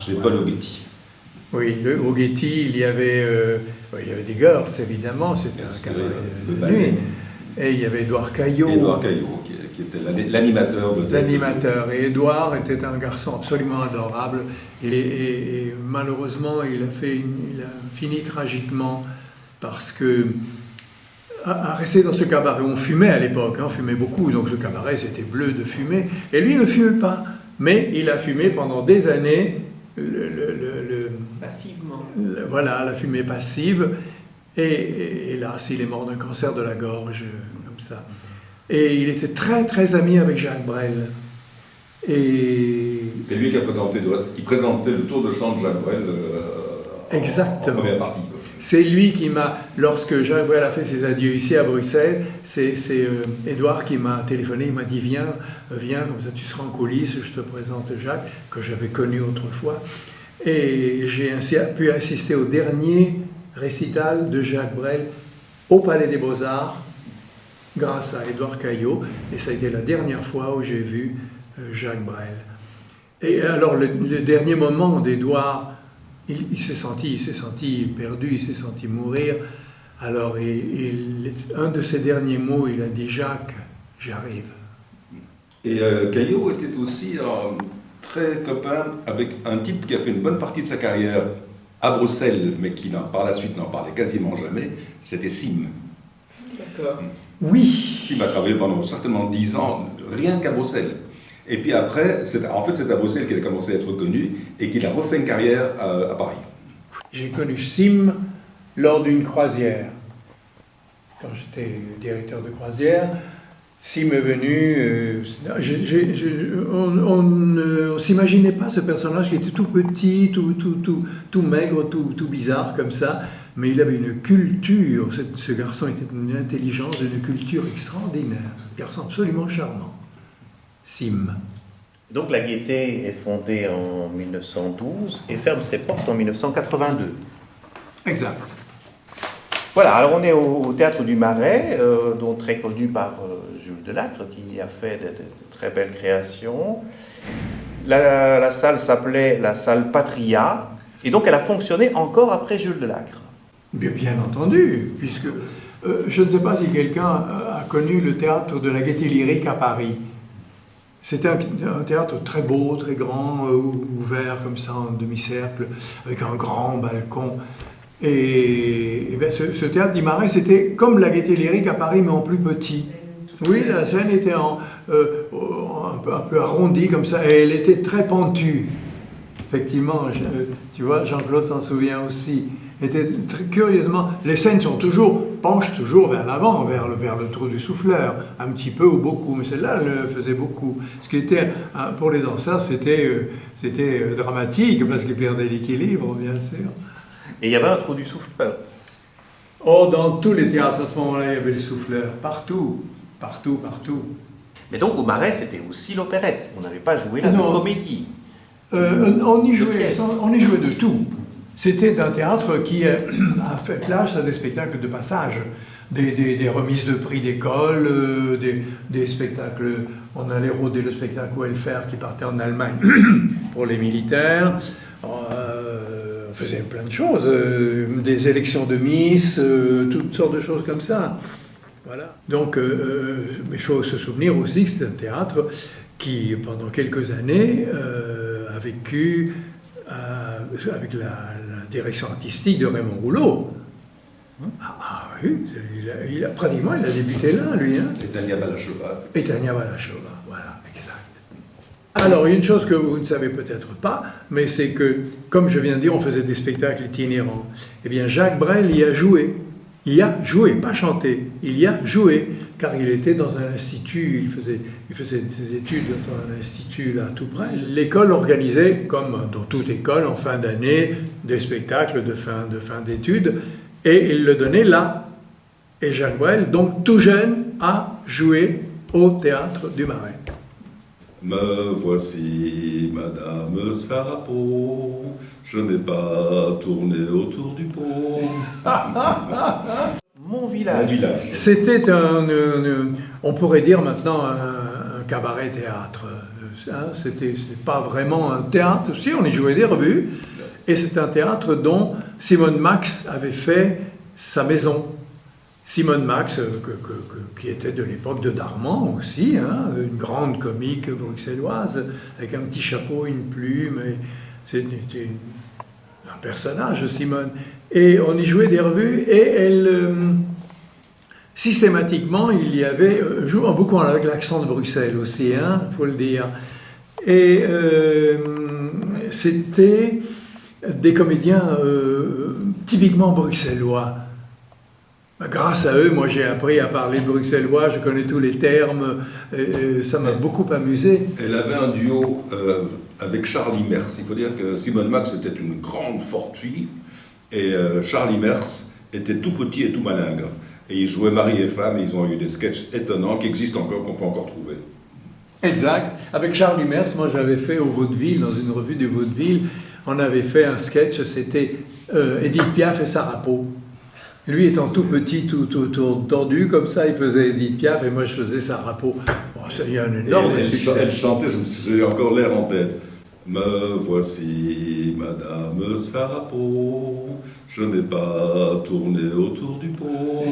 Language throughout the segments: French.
Chez Paul Oghetti. Oui, au Getty, il y avait des Girls, évidemment, c'était un cabaret de nuit. Et il y avait Édouard Caillot. Édouard Caillot, qui était l'animateur de L'animateur. Et Édouard était un garçon absolument adorable. Et malheureusement, il a fini tragiquement parce que, à rester dans ce cabaret, on fumait à l'époque, on fumait beaucoup, donc ce cabaret c'était bleu de fumée. Et lui ne fumait pas, mais il a fumé pendant des années. Passivement. Voilà, la fumée passive. Et hélas, il est mort d'un cancer de la gorge, comme ça. Et il était très, très ami avec Jacques Brel. Et c'est lui qui présentait le tour de chant de Jacques Brel exactement. En première partie. C'est lui qui m'a, lorsque Jacques Brel a fait ses adieux ici à Bruxelles, c'est Édouard qui m'a téléphoné, il m'a dit viens, comme ça tu seras en coulisses, je te présente Jacques, que j'avais connu autrefois. Et j'ai ainsi pu assister au dernier récital de Jacques Brel au Palais des Beaux-Arts, grâce à Édouard Caillot, et ça a été la dernière fois où j'ai vu Jacques Brel. Et alors le dernier moment d'Édouard, il s'est senti perdu, il s'est senti mourir. Alors un de ses derniers mots, il a dit « Jacques, j'arrive ». Et Caillot était aussi très copain avec un type qui a fait une bonne partie de sa carrière à Bruxelles, mais qui par la suite n'en parlait quasiment jamais, c'était Sim. D'accord. Oui. Sim a travaillé pendant certainement 10 ans, rien qu'à Bruxelles. Et puis après, c'est à Bruxelles qu'il a commencé à être connu et qu'il a refait une carrière à Paris. J'ai connu Sim lors d'une croisière. Quand j'étais directeur de croisière, Sim est venu. On ne s'imaginait pas ce personnage qui était tout petit, tout maigre, tout bizarre comme ça. Mais il avait une culture. Ce garçon était d'une intelligence, d'une culture extraordinaire. Un garçon absolument charmant. Sim. Donc la Gaîté est fondée en 1912 et ferme ses portes en 1982. Exact. Voilà, alors on est au Théâtre du Marais, donc très connu par Jules Delacre, qui a fait de très belles créations. La salle s'appelait la salle Patria, et donc elle a fonctionné encore après Jules Delacre. Bien entendu, puisque je ne sais pas si quelqu'un a connu le théâtre de la Gaîté Lyrique à Paris. C'était un théâtre très beau, très grand, ouvert comme ça en demi-cercle, avec un grand balcon. Et bien, ce théâtre du Marais, c'était comme la Gaîté Lyrique à Paris, mais en plus petit. Oui, la scène était un peu arrondie comme ça, et elle était très pentue. Effectivement, tu vois, Jean-Claude s'en souvient aussi. Curieusement, les scènes penchent toujours vers l'avant, vers le trou du souffleur, un petit peu ou beaucoup, mais celle-là, elle le faisait beaucoup. Ce qui était, pour les danseurs, c'était dramatique, parce qu'ils perdaient l'équilibre, bien sûr. Et il y avait un trou du souffleur. Oh, dans tous les théâtres, à ce moment-là, il y avait le souffleur, partout. Mais donc, au Marais, c'était aussi l'opérette. On n'avait pas joué la comédie. On y jouait de tout. C'était un théâtre qui a fait place à des spectacles de passage, des remises de prix d'école, des spectacles. On allait rôder le spectacle Welfare qui partait en Allemagne pour les militaires. On faisait plein de choses, des élections de Miss, toutes sortes de choses comme ça. Voilà. Donc, il faut se souvenir aussi que c'est un théâtre qui, pendant quelques années, a vécu avec la direction artistique de Raymond Rouleau. Oui, il a débuté là, lui. Hein. Et Tania Balachova, voilà, exact. Alors, il y a une chose que vous ne savez peut-être pas, mais c'est que, comme je viens de dire, on faisait des spectacles itinérants. Eh bien, Jacques Brel y a joué. Il a joué, pas chanté, il y a joué, car il était dans un institut, il faisait des études dans un institut là tout près. L'école organisait, comme dans toute école, en fin d'année, des spectacles de fin d'études, et il le donnait là. Et Jacques Brel, donc tout jeune, a joué au Théâtre du Marais. Me voici, Madame Sarapo, je n'ai pas tourné autour du pot. Mon village. C'était on pourrait dire maintenant, un cabaret-théâtre. Hein, c'était pas vraiment un théâtre. Si, on y jouait des revues. Et c'est un théâtre dont Simone Max avait fait sa maison. Simone Max, qui était de l'époque de Darman aussi, hein, une grande comique bruxelloise, avec un petit chapeau, une plume. C'était un personnage, Simone. Et on y jouait des revues, et elle... systématiquement, il y avait, jouant beaucoup avec l'accent de Bruxelles aussi, hein, faut le dire. Et c'était des comédiens typiquement bruxellois. Grâce à eux, moi j'ai appris à parler bruxellois, je connais tous les termes, ça m'a beaucoup amusé. Elle avait un duo avec Charlie Mers. Il faut dire que Simone Max était une grande, forte fille, et Charlie Mers était tout petit et tout malingre. Et ils jouaient mari et femme, et ils ont eu des sketchs étonnants qui existent encore, qu'on peut encore trouver. Exact. Avec Charlie Mers, moi j'avais fait au Vaudeville, dans une revue du Vaudeville, on avait fait un sketch, c'était Édith Piaf et Sarah Pau. Lui étant tout petit, tout tordu, comme ça, il faisait Édith Piaf et moi je faisais Sarah Pau. Bon, il y a un énorme succès. Elle chantait, j'ai encore l'air en tête. Me voici, Madame Sarah Pau, je n'ai pas tourné autour du pot.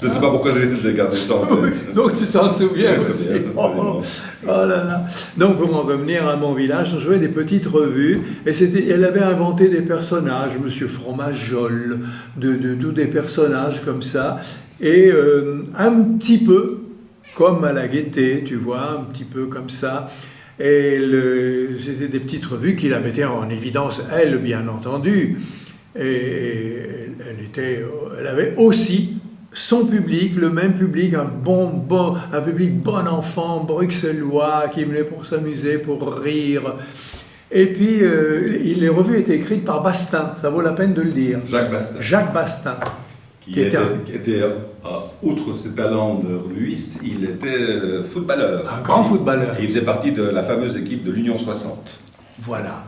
Je ne sais pas pourquoi j'ai gardé ça en tête. Donc tu t'en souviens Oui, aussi. très bien, Oh là là. Donc pour en revenir à mon village, on jouait des petites revues et elle avait inventé des personnages, Monsieur Fromajol, tous des personnages comme ça, et un petit peu comme à la Gaîté, tu vois, un petit peu comme ça. Et c'était des petites revues qui la mettaient en évidence, elle, bien entendu. Et elle avait aussi son public, le même public, un public bon enfant, bruxellois, qui venait pour s'amuser, pour rire. Et puis, les revues étaient écrites par Bastin, ça vaut la peine de le dire. Jacques Bastin. Jacques Bastin. Qui était outre ses talents de revuiste, il était footballeur. Un grand footballeur. Et il faisait partie de la fameuse équipe de l'Union 60. Voilà.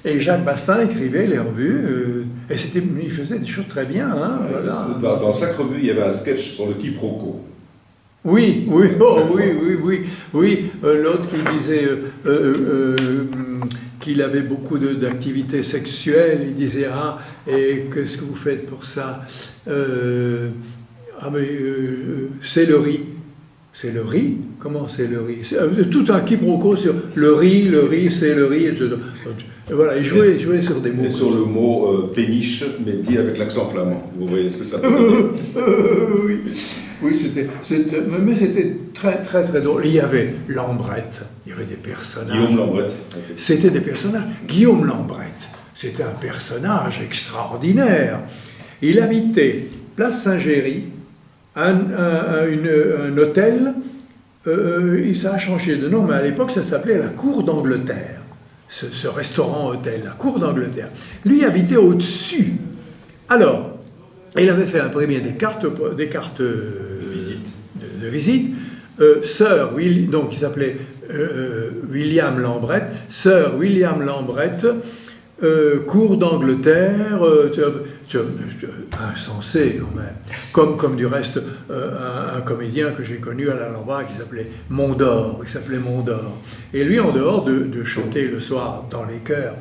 Et Jacques Bastin écrivait les revues, et il faisait des choses très bien. Hein, voilà. Dans chaque revue, il y avait un sketch sur le quiproquo. Oui, l'autre qui disait qu'il avait beaucoup d'activités sexuelles, il disait « Ah, et qu'est-ce que vous faites pour ça ?»« c'est le riz. » C'est le riz? Comment c'est le riz? Tout un quiproquo sur le riz, c'est le riz, etc. Et voilà, il jouait sur des mots. Et sur le mot péniche, mais dit avec l'accent flamand. Vous voyez ce que ça peut dire? Oui, mais c'était très, très, très drôle. Il y avait Lambrette, il y avait des personnages. Guillaume Lambrette. C'était des personnages. Guillaume Lambrette, c'était un personnage extraordinaire. Il habitait Place Saint-Géry, un hôtel, ça a changé de nom, mais à l'époque ça s'appelait la Cour d'Angleterre, ce restaurant-hôtel, la Cour d'Angleterre. Lui habitait au-dessus. Alors, il avait fait imprimer des cartes de visite. Donc il s'appelait William Lambrette, Sir William Lambrette, Cour d'Angleterre, insensé quand même. Comme du reste un comédien que j'ai connu à l'Alhambra qui s'appelait Mondor. Et lui, en dehors de chanter le soir dans les chœurs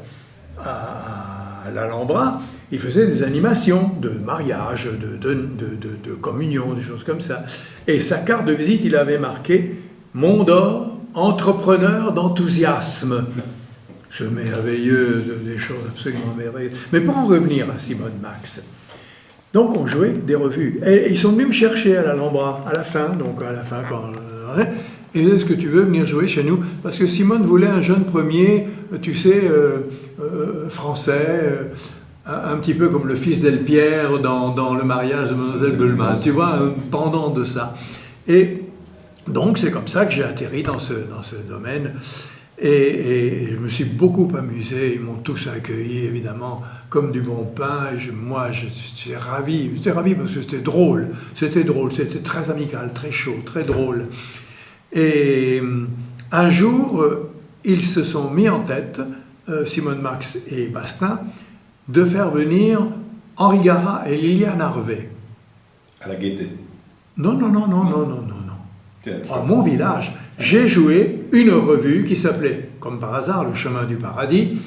à l'Alhambra, il faisait des animations de mariage, de communion, des choses comme ça. Et sa carte de visite, il avait marqué Mondor, entrepreneur d'enthousiasme. Ce merveilleux, des choses absolument merveilleuses. Mais pour en revenir à Simone Max, donc on jouait des revues. Et ils sont venus me chercher à l'Alhambra, à la fin, quand... Et est-ce que tu veux venir jouer chez nous? Parce que Simone voulait un jeune premier, tu sais, français, un petit peu comme le fils d'Elpierre dans le mariage de Mademoiselle Bellman. Tu vois, un pendant de ça. Et donc c'est comme ça que j'ai atterri dans ce domaine. Et je me suis beaucoup amusé, ils m'ont tous accueilli évidemment comme du bon pain, et moi j'étais ravi parce que c'était drôle, c'était très amical, très chaud, très drôle. Et un jour, ils se sont mis en tête, Simone Max et Bastin, de faire venir Henri Garat et Liliane Harvey. À la Gaîté. Non. Tiens, À mon village, j'ai joué une revue qui s'appelait, comme par hasard, Le Chemin du Paradis,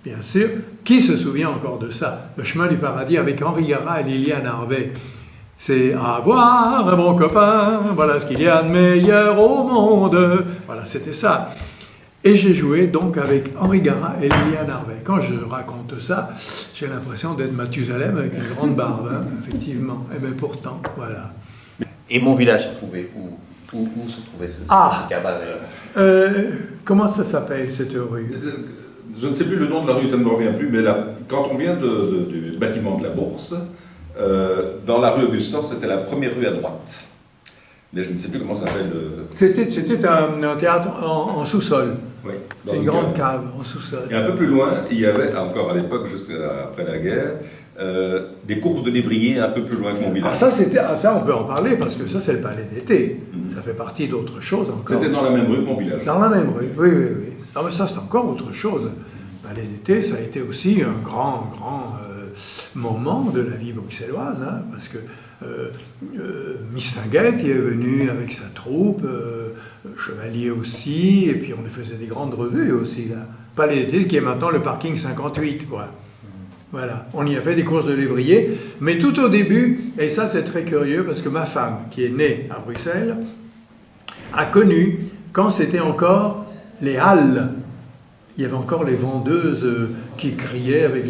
bien sûr. Qui se souvient encore de ça? Le Chemin du Paradis avec Henri Garat et Liliane Harvey. C'est à voir, mon copain, voilà ce qu'il y a de meilleur au monde. Voilà, c'était ça. Et j'ai joué donc avec Henri Garat et Liliane Harvey. Quand je raconte ça, j'ai l'impression d'être Mathusalem avec une grande barbe, hein, effectivement. Et bien pourtant, voilà. Et mon village se trouvait où? Où se trouvait ce cabaret? Comment ça s'appelle cette rue? Je ne sais plus le nom de la rue, ça ne me revient plus, mais là, quand on vient du bâtiment de la Bourse, dans la rue Augustin, c'était la première rue à droite. Mais je ne sais plus comment ça s'appelle. C'était un théâtre en sous-sol. Oui, dans Une grande cave en sous-sol. Et un peu plus loin, il y avait, encore à l'époque, juste après la guerre, des courses de lévriers un peu plus loin que mon village. Ça, on peut en parler parce que ça, c'est le palais d'été. Ça fait partie d'autre chose encore. C'était dans la même rue que mon village. Dans la même rue, oui, oui, oui. Ah, mais ça, c'est encore autre chose. Le palais d'été, ça a été aussi un grand moment de la vie bruxelloise, hein, parce que Mistinguet qui est venu avec sa troupe, Chevalier aussi, et puis on faisait des grandes revues aussi, là. Palais d'été, qui est maintenant le parking 58, quoi. Voilà, on y a fait des courses de lévrier, mais tout au début, et ça c'est très curieux, parce que ma femme, qui est née à Bruxelles, a connu, quand c'était encore les halles, il y avait encore les vendeuses qui criaient avec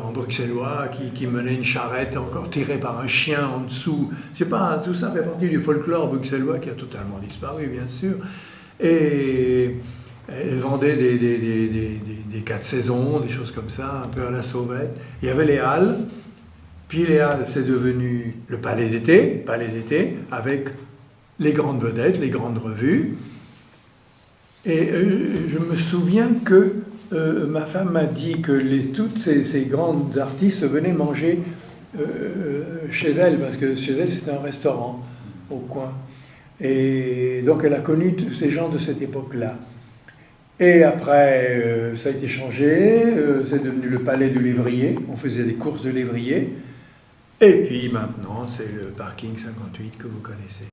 en bruxellois, qui menaient une charrette encore tirée par un chien en dessous. C'est pas, tout ça fait partie du folklore bruxellois qui a totalement disparu, bien sûr. Et elles vendaient des 4 saisons, des choses comme ça, un peu à la sauvette. Il y avait les halles, puis les halles, c'est devenu le palais d'été, avec les grandes vedettes, les grandes revues. Et je me souviens que ma femme m'a dit que toutes ces grandes artistes venaient manger chez elle, parce que chez elle c'était un restaurant au coin. Et donc elle a connu tous ces gens de cette époque-là. Et après, ça a été changé, c'est devenu le palais du lévrier, on faisait des courses de lévrier. Et puis maintenant, c'est le parking 58 que vous connaissez.